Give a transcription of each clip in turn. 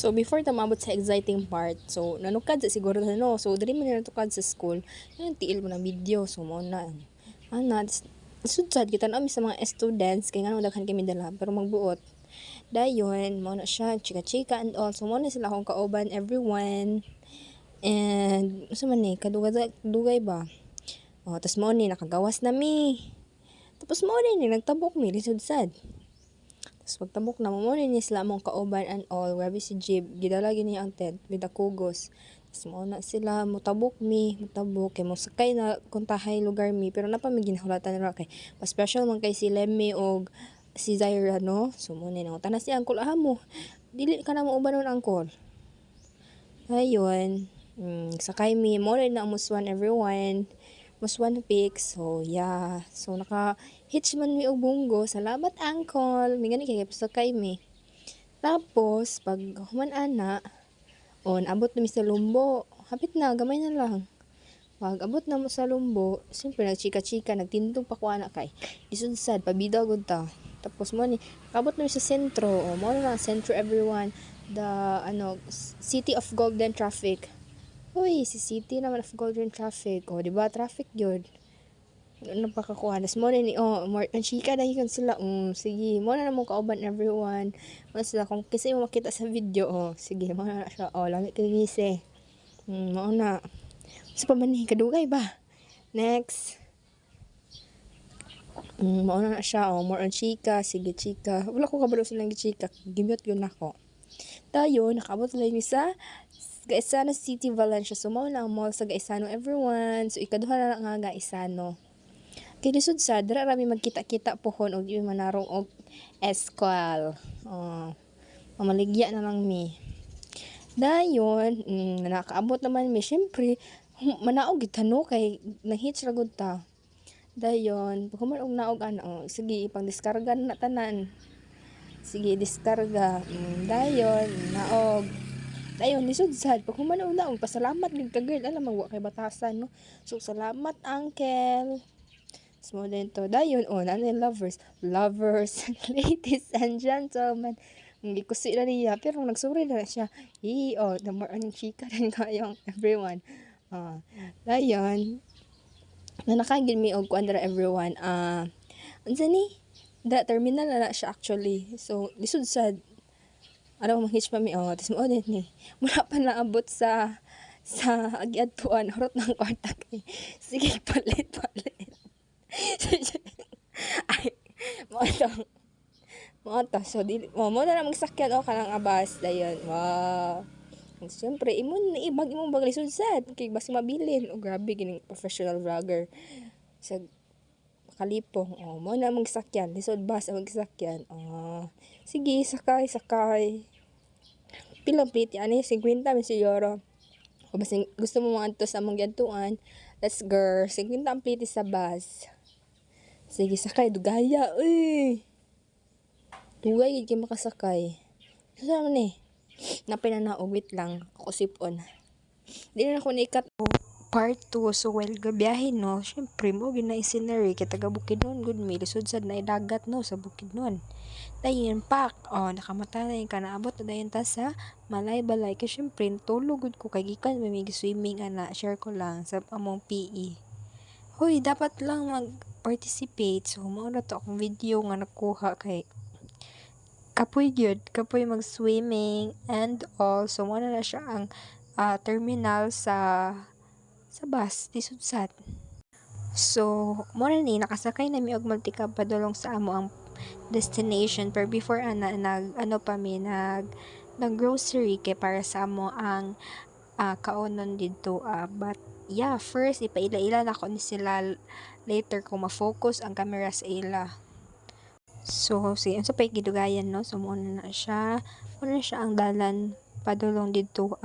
So before ta maabot sa exciting part, so nanukad sa siguro na no. So dili man natukad sa school, yung tiil mo ng video. So mo na sudsad kita na sa mga students kay nga daghan kami dala pero magbuot. Dayon mo na siya chika-chika and all. So mo na sila akong kauban everyone. And sa man ni kadugay ba. Oh, tas mo ni nakagawas na mi. Tapos mo ni nagtabok mi sudsad. Tapos pagtabok na mo ni sila mong kauban and all, grabe si Jib, gidala gini ang tent with the kugos. Tapos mo na sila, mutabok kay mo sakay na kuntahay lugar mi, pero napa mi ginahulatan nila kay, pa special man kay si Lemmy o si Zaira, no? So mo ni nangutan na si Uncle mo, dili ka na mo uban ng Uncle. Ayun, sakay mi, mo rin na amuswan everyone. Mas one pick. So, yeah. So, naka-hitch man mi og bunggo. Salamat, Uncle. May gani kay pasakay mi. Tapos, pag human ana, abot na mi sa Lumbo. Hapit na, gamay na lang. Pag abot na mo sa Lumbo, siyempre nagchika-chika, nagtindog pa ko ana kay. Isudsad, pabida gud ta. Tapos mo ni, abot na mi sa sentro. Mo na sentro everyone. The, City of Golden Traffic. Uy, si City naman of Golden Traffic. O, diba? Traffic yun. Ano pa kakuha? Nas mo rin, ang chika na yun sila. Sige, mo na namang kauban everyone. Mo sila, kung kasi mo makita sa video, sige, mo na siya. Lami kagisi. Mo na. Sa pamanin, kadugay ba? Next. Mo na siya, more on chika. Sige, chika. Wala ko kabalo silang chika. Gimyot yun ako. Tayo, nakaabot lang sa Gaisano City, Valencia. So, mao na ang mall sa Gaisano, everyone. So, ikaduha na nga Gaisano. Kay lisod sa, dara rami magkita-kita pohon o di manarong og eskwal. Mamaligya na lang mi. Dayon, nakaabot naman mi. Siyempre, manaog itano kay nahitch ragod ta. Dayon, pag human og naog sige, ipang diskarga na tanan. Sige, diskarga. Dayon, naog. Dayon, nisudsad. Pag humanaw na, pasalamat din ka girl. Alam, magwa kay batasan, no? So, salamat, uncle. Small din to. Dayon, nano yung lovers. Lovers, ladies and gentlemen. Hindi ko sila niya, pero nagsuri na siya. The more anong chika rin kayong everyone. Dayon, nakagin mi og kuandra everyone. Ansa ni? Terminal na siya actually. So, nisudsad. Hitch pa mi, tapos mo din ni. Mula pa naabot sa agiadtuan, harot ng kwarta kay. Sige, palit. Ay, mo to. So, mo na magsakyan kanang abas. Dayon, wow. Siyempre, imong bag lisod-sad. Kay basi mabilin. Grabe, gining professional vlogger. Sa kalipong, mo na magsakyan. Lisod bus ang magsakyan. Sige, sakay. Pilang plate yan 50 man siguro. O basta gusto mo mga antos sa mong giantuan, let's go. 50 ang plate sa bus. Sige, sakay. Dugaya, Dugay, gid kayo makasakay. So, saan man napinanaog, wait lang. Ako sipon. Di na ako naikat. Part 2. So, while gabiyahin, no, syempre, mo gina scenery, kaya taga Bukidnon, good me, lisudsad na idagat, no, sa Bukidnon. Dayon, nakamata na yung kanaabot na dayon ta sa Malay-Balay. Kaya syempre, tulog good ko, kay gikan, may swimming, share ko lang sa among PE. Hoy, dapat lang mag-participate. So, mauna to akong video nga nakuha kay kapoy mag-swimming and all. So, mauna na siya ang terminal sa bus, disudsad. So, mo na ni nakasakay na mi og multicab padulong sa amo ang destination, pero before nag-grocery kay para sa amo ang kaunon dito, but yeah, first ipaila-ila na ko ni sila later kung ma-focus ang camera sa ila. So, unsa pay gidugayan, no? So, muna na siya ang dalan padulong dito.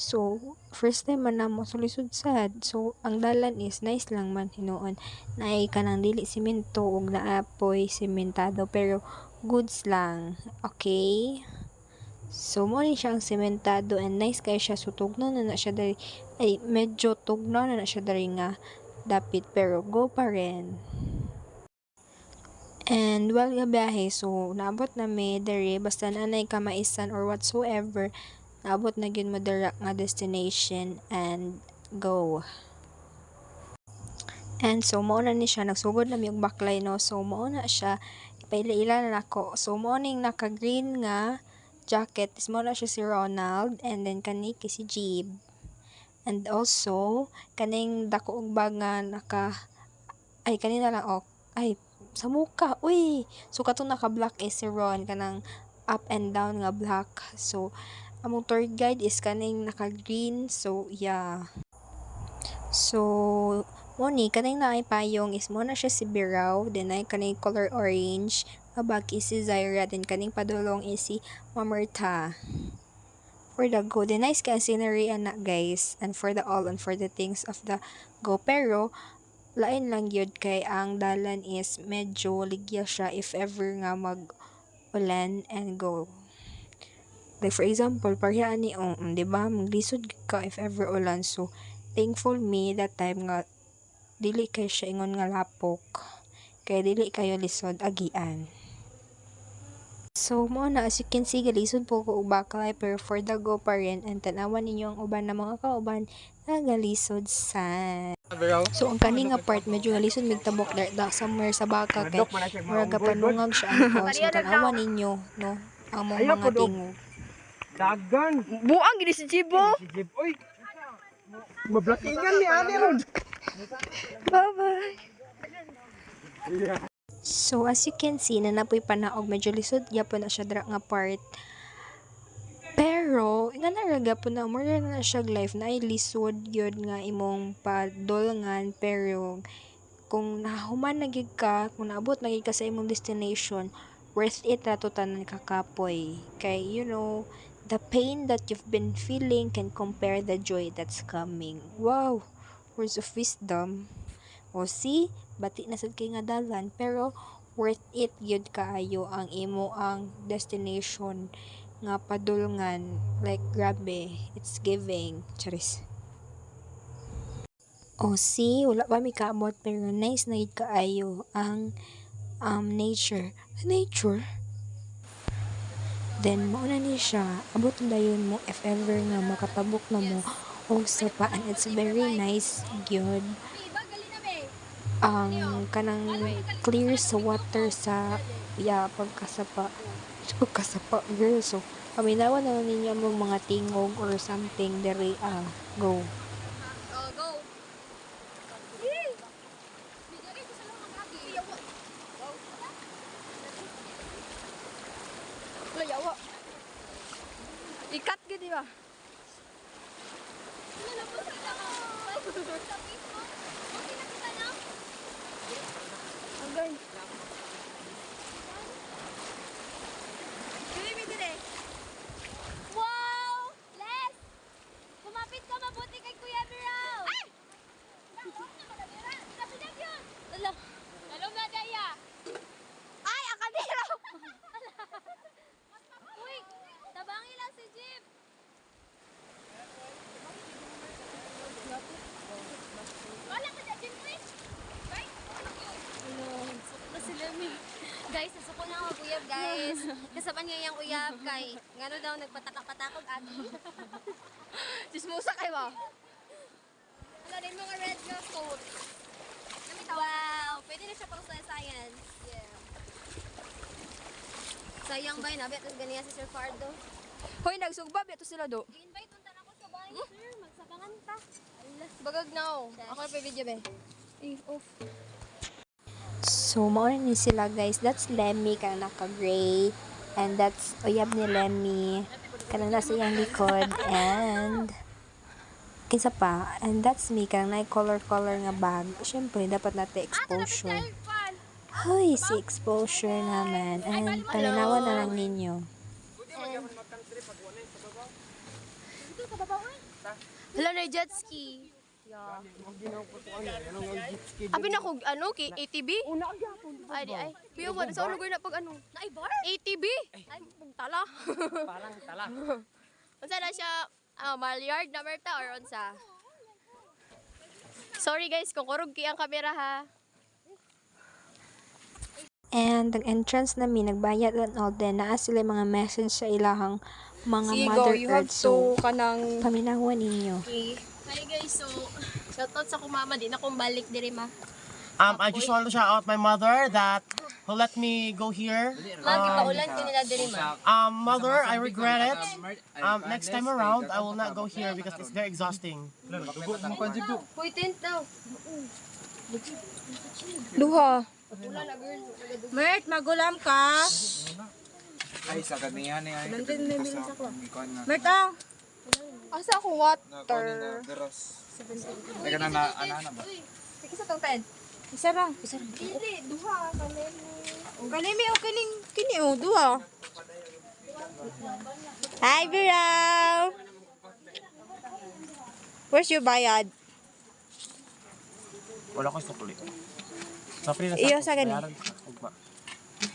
So, first time man namo sulisod sad. So, ang dalan is nice lang man hinuon. Naay kanang dili semento ug naapoy sementado pero goods lang. Okay? So, mo ni siya ang sementado and nice kay siya. So, tugnaw na siya dari. Medyo tugnaw na siya dari nga dapit pero go pa rin. And while gabiyahe, so naabot na mi dere basta nanay kamaisan or whatsoever, naabot na gyud mo dira nga destination and go. And so mao na ni siya, nagsugod na mi og baklay no. So mao na siya, ipaila-ila na nako. So mao ning naka green nga jacket, is mao na siya si Ronald, and then kani kay si Jeeb. And also kaning dako og bag nga ay kanina lang ay sa muka, uy. So katong naka-black is si Ron, kanang up and down nga black. So among tour guide is kaning naka-green. So yeah. So mo ni kaning naay payong is mo na siya si Biraw, then ay kaning color orange nga bag is si Zaira, then kaning padulong is si Mamerta. For the go, then nice kay ang scenery ana guys, and for the all and for the things of the go, pero lain lang yun kay ang dalan is medyo ligya siya if ever nga mag ulan and go. Like for example, parehas ni di ba? Maglisod ka if ever ulan. So thankful me that time nga dili kay siya ingon nga lapok. Kay dili kayo lisod agian. So mo na, as you can see, galisod po ko og baklay, pero for the go pa rin, and tanawan ninyo ang uban na mga kauban na galisod sa. So ang kani nga part medyo galisod migtabok da somewhere sa baka kay muraga panungag siya ang falls. So tanawan ninyo no ang mga tingog. Dagan. Buang gini si Jibo. Oy. Mablakingan ni ani ron. Bye-bye. So as you can see, nanapoy panaog medyo lisod gyapon na siya dra nga part. Pero nga naraga po na more na siya life na ay lisod yun nga imong padolngan, pero kung nahuman na gid ka, kung naabot na gid ka sa imong destination, worth it ra to tanan kakapoy. Kay you know, the pain that you've been feeling can compare the joy that's coming. Wow, words of wisdom. O see, bati na sad kay nga dalan, pero worth it gyud kaayo ang imo ang destination nga padulngan. Like grabe, it's giving. Charis. O see, wala pa mi kaabot, pero nice na gid kaayo ang nature. Nature? Then mo na ni siya, abot na dayon mo if ever nga makatabok na mo og sapa, and it's very nice gyud ang kanang clear sa water sa pagkasapa girl. So paminawan na lang ninyo ang mga tingog or something dere go. Yawa. Ikat gid di ba? Agay. Dili mi dire. Wow! Les! Kumapit ka mabuti kay Kuya Biraw! Ay! Kapitag yun! Lalo. Lalo na daya! Ay! Akadiraw! Uy! Tabangi lang si Jeep! Wala ka dyan, Jeep, please! Right? Hello. Suko na sila, mi. Guys, nasuko na ako uyab, guys. Kasaban niya yung uyab kay ngano daw nagpataka-patakog ato. Chismosa kay ba? Ano din mga red girl coat. Wow, pwede na siya pang science. Yeah. Sayang ba yun, abit ganiya si Sir Fardo. Hoy, nagsugba beto sila do. I-invite unta na ko sa bahay, sir. Magsabangan ta. Bagag na oh. Ako na pa video be. Off. So mao ni sila guys, that's Lemmy kana naka-gray, and that's uyab ni Lemmy kana nasa iyang likod, and kinsa pa, and that's me kana na color nga bag. Syempre dapat natin exposure. Hoy, si exposure naman, and pananawan na lang ninyo. Hala na jet ski. Abi na ko ano kay ATV? Ay di ay. Piyo ba sa lugar na pag ano? Na bar? ATV? Ay tala. Parang tala. Unsa na siya? Malyard na merta or unsa? Sorry guys, kung kurog ki ang kamera ha. And ang entrance namin, nagbayad and all. Then, naa sila mga message sa ilahang mga Sige, Mother go. You have Earth. So, to kanang... paminawan ninyo. Okay. Hi guys, so shoutout sa kumama, di na akong balik diri ma. I just want to shout out my mother that who let me go here. Lagi paulan ko nila diri ma. Mother, I regret it. Next time around, I will not go here because it's very exhausting. Hoy, tent daw. Duha. Mert, magulam ka. Ay, sa kanihan ni ay. Mert, ah. Asa akong water? Teka na, ana ba? Isa tong tent. Isa lang. Dili, duha. Kanimi o kini o, duha. Hi, Biraw! Where's your bayad? Wala ko sa kulit. Sa free na Iyo sa sa gani.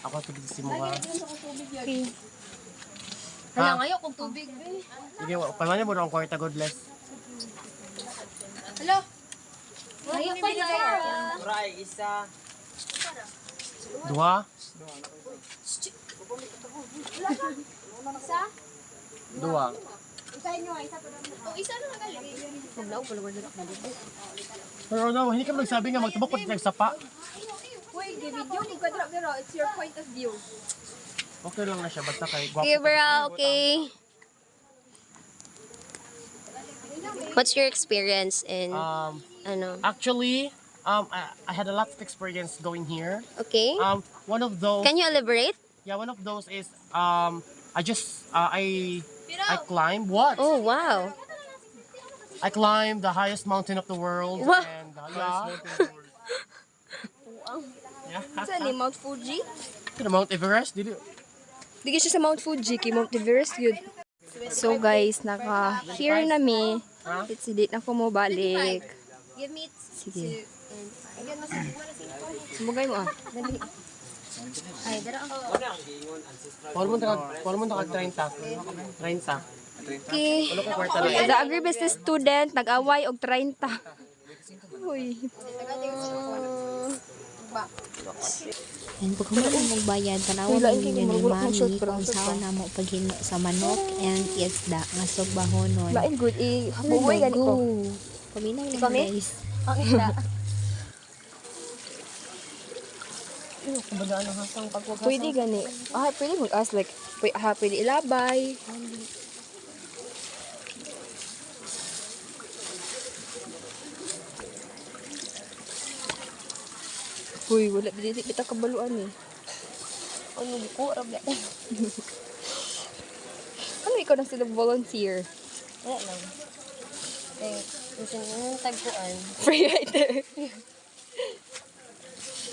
Ako tigil si mo ha. Hala, ngayon kung tubig. Sige, paano mo ang kwarta, God bless. Hello? Ngayon pa na. Duha? Isa? Duha. O, isa na nagali. Pero no, hindi ka nagsabi nga magtubok ko sa sapa. Uy, video ko kadra pero it's your point of view. Okay lang na siya, basta kay gwapo. Okay, bro, okay. What's your experience in ano? Actually, I had a lot of experience going here. Okay. One of those, Can you elaborate? yeah, one of those is, I climbed, what? Oh, wow. I climbed the highest mountain of the world. Wow. And, yeah. Saan ni Mount Fuji? The Mount Everest, did you? Di siya sa Mount Fuji, kay Mount Everest yun. So guys, naka-here na mi. It's date na ko mo balik. Give me Sige. Sumugay mo ah. Dali. ay dara ang Kuha mo na 30. 30. Okay. Ano ko kwarta lang? The agribusiness student, nag-away og 30. Uy. And pag human mong bayad, tanawan mo ninyo ni Mami kung saan na mo paghimo sa manok and isda nga sugbahonon. Lain good buhay gani ko. Paminaw lang Kami? guys. ang isda. Pwede gani. Pwede mag-ask like, pwede ilabay. Uy, wala dili kita kabaluan eh. Ano ko rabla. Ano ikaw na sila volunteer? Wala lang. Eh, kasi nung tagpuan. Free rider.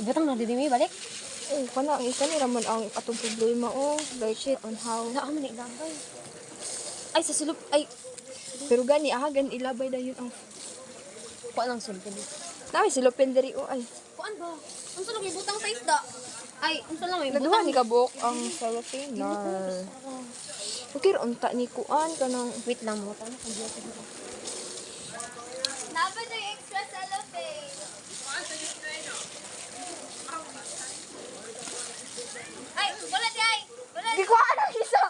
Ibutang na didi mi balik. Oh, kana ang isa ni raman ang atong problema oh, like shit on how. Wala ka man ilabay. Ay sa sulod ay Pero gani gan ilabay dayon ang. kuan lang sulod dito. Namin silopin diri oh ay. Kuan ba? Unsa lang ibutang sa isda? Ay, unsa lang Naduha ibutang ni kabuk ang cellophane na. Okay, unta ni kuan kanang wait lang mo tan kung dito. Dapat yung extra cellophane. Ay, wala di ay. Wala di. gikuan ang isa.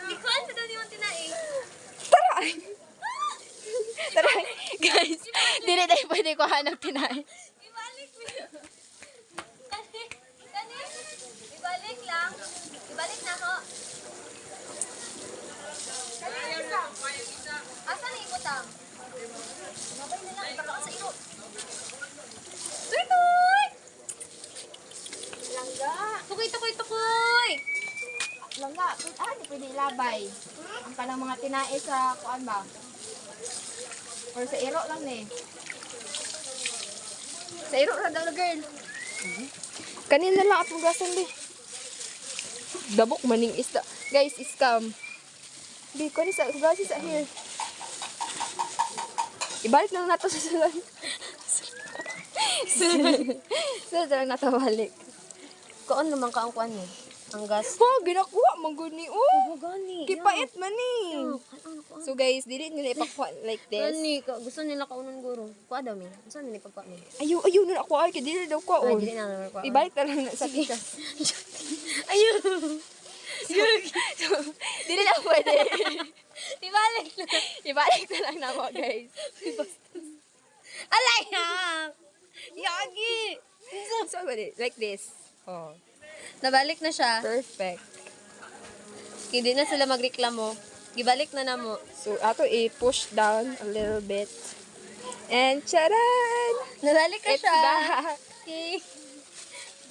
Ikuan sa daw yung tinaing. Tara, guys. Dili tayo pwede kuhan ng tinay. Ibalik mo. Kani? Ibalik lang. Ibalik na ako. Asa na ibutang? Mabay na lang. Ibaka sa iro. Tuy! Langga. Tukoy! Langga, di pwede ilabay. Ang kanang mga tinae sa kuan ba? Or sa iro lang ni. Sa iro ra daw girl. Kanina lang atong gasan di. Dabok maning isda. Guys, scam. Di ko ni sa gasi sa here. Ibalik na lang nato sa salon. Sunod lang nato balik. Kuan naman ka ang kuan ni. Ang gas. Oh, ginakuha man gud ni oh. Gani. Kipait man ni. So guys, dili nila ipakuha like this. Gani, gusto nila kaunon guro. Kuha daw mi. Gusto nila pagkuha mi. Ayaw na ako ay kay dili daw ko. Ay, dili na naman kuha. Ibalik na lang sa kita. Ayun. Dili na pwede. Ibalik na. Ibalik na lang nako guys. Alay na. Yagi. So like this. Oh, Nabalik na siya. perfect. Hindi na sila magreklamo. Gibalik na namo. So ato i-push down a little bit. And charan! Nabalik na It's siya. back. Okay.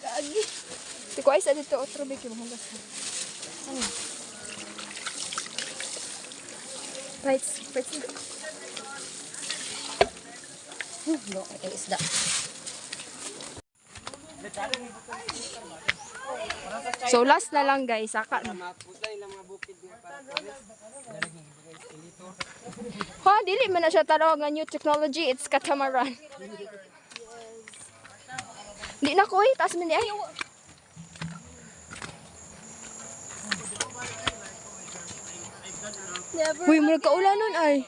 Gagi. Si ko ay sa dito otro big yung hugas. Right, No, ay isda. So last na lang guys, saka na. Ha, dili man na siya tawag nga new technology, it's catamaran. Di na ko taas man di ay. Never. Uy, mo nagkaulan nun ay.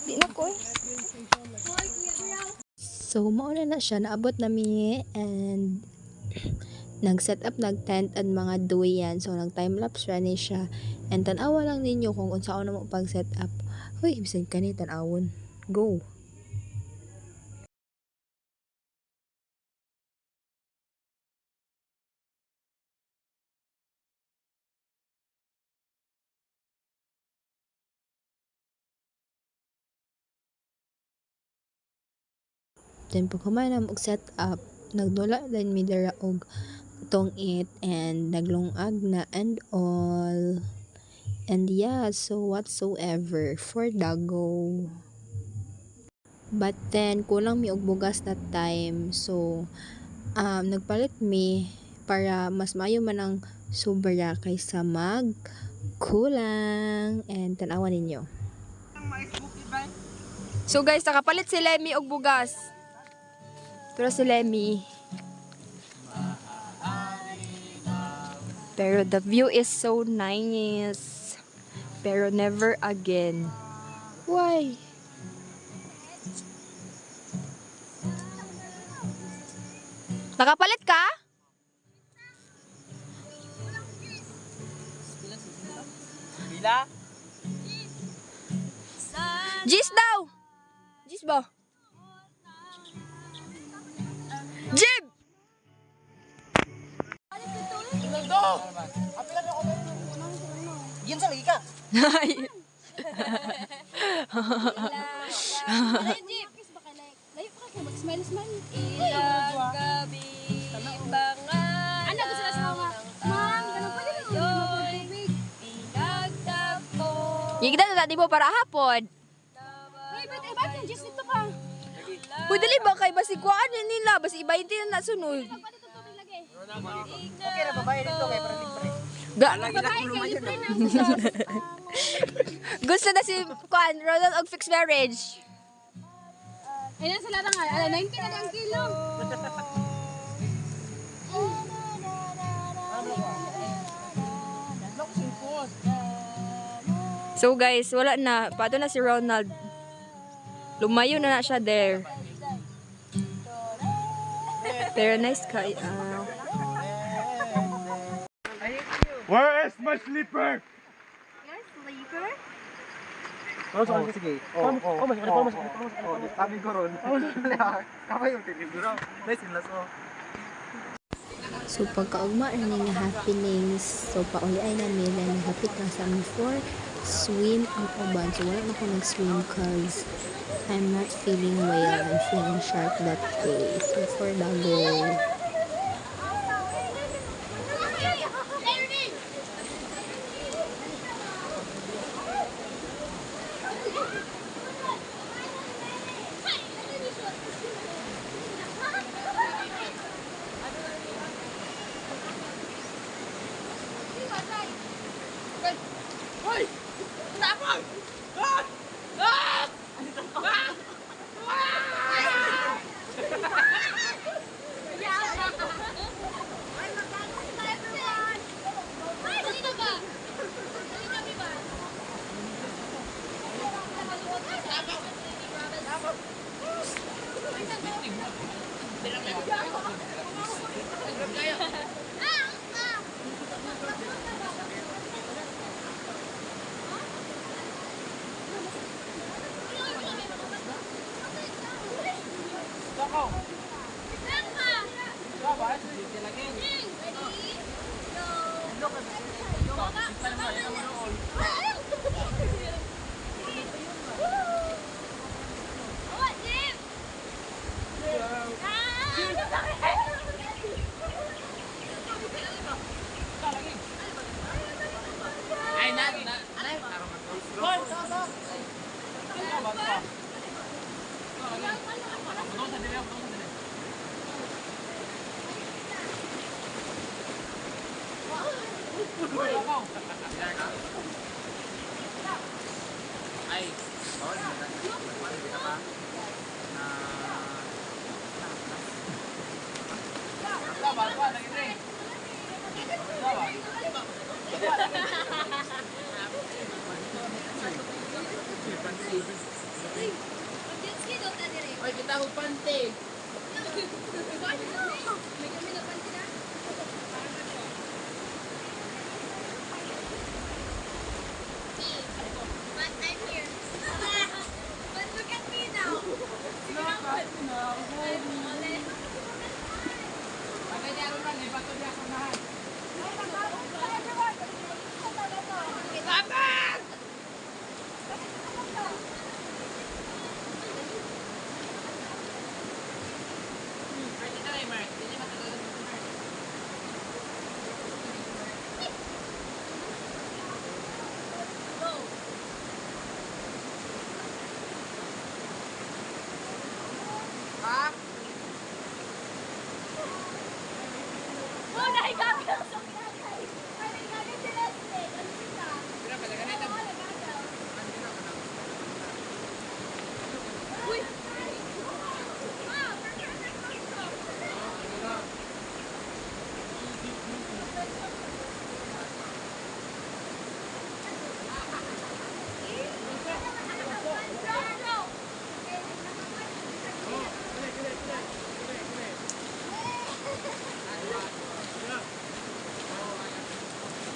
Di na ko So, mauna na siya, naabot nami and nag-set up, nag-tent at mga duyan. So, nag-time-lapse ra ni siya. And tanawa lang ninyo kung unsaon na mo pag-set up. Uy, bisan ka ni tanawon. Go! Then pag humay na mag-set up, nagdula din mi dira og tong it and naglungag na and all. And yeah, so whatsoever for dago. But then kulang mi og bugas that time. So nagpalit mi para mas maayo man ang sobra kaysa mag kulang. And tanawan ninyo. So guys, nakapalit si Lemmy og bugas. Pero si Lemmy. Pero the view is so nice. Pero never again. Why? Nakapalit ka? Bila? Jis daw! Jis ba? Jib! Yan sa lagi ka. Ay. Layo pa ka, mag-smile-smile. Ilang gabi, pangalan. Ano, gusto na sa mga, Ma'am, ganun pwede na mag-tubig. Pinagtagpo. Higda na di mo para hapon. Uy, ba't yung Diyos nito ka? Uy, dali ba kay basi kuan nila, basi ibayin din na sunod. Pwede ito tubig lagi. Okay na babae dito kay para libre. Babae, kayo libre na. Gusto na si kuan Ronald og fixed marriage. Ayun sila na nga, 90 na ang kilo. So guys, wala na. Pato na si Ronald. Lumayo na siya there. Pero nice kay. Where is my slipper? Oh, sige. Sabi ko ron. Kamay yung tiniguro. Nice in laso. So pagkaugma na nga happenings, so pauli ay namin na nahapit lang sa amin for swim ang uban. So wala na ako nag-swim cause I'm not feeling well. I'm feeling sharp that day. So for dago. Ay, kita ko pante. But I'm here. But look at me now. Oh, nahigabi ako sa pinagay. Ay, nahigabi si Leslie. Ano sila? Uy!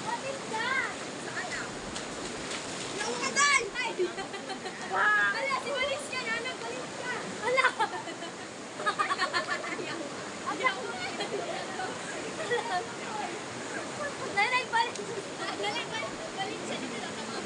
What is that? Yung kadal! Ay! Ala, si Walis ka na! Nagbalis ka! Ala! Nalagbalik! Nalagbalik siya dito na tama.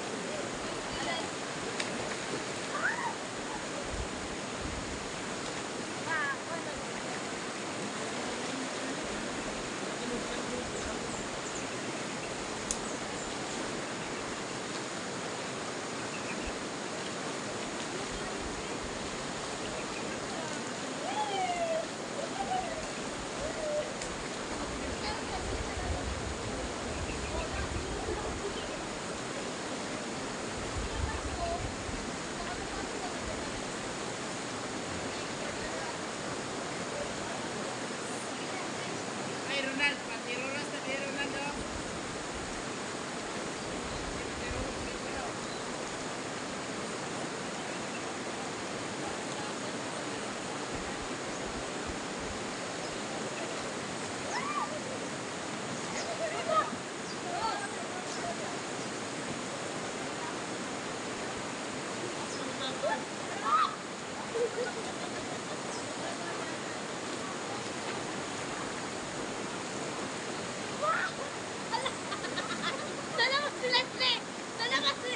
Salamat si Leslie! Salamat si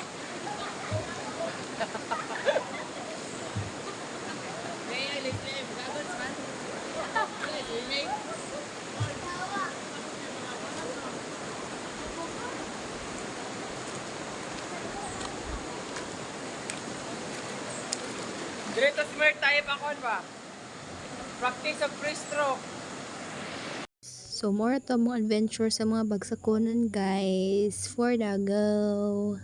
Dito smart tayo pa kon ba? Practice of free stroke. So more to mga adventure sa mga bagsakonan guys for Davao.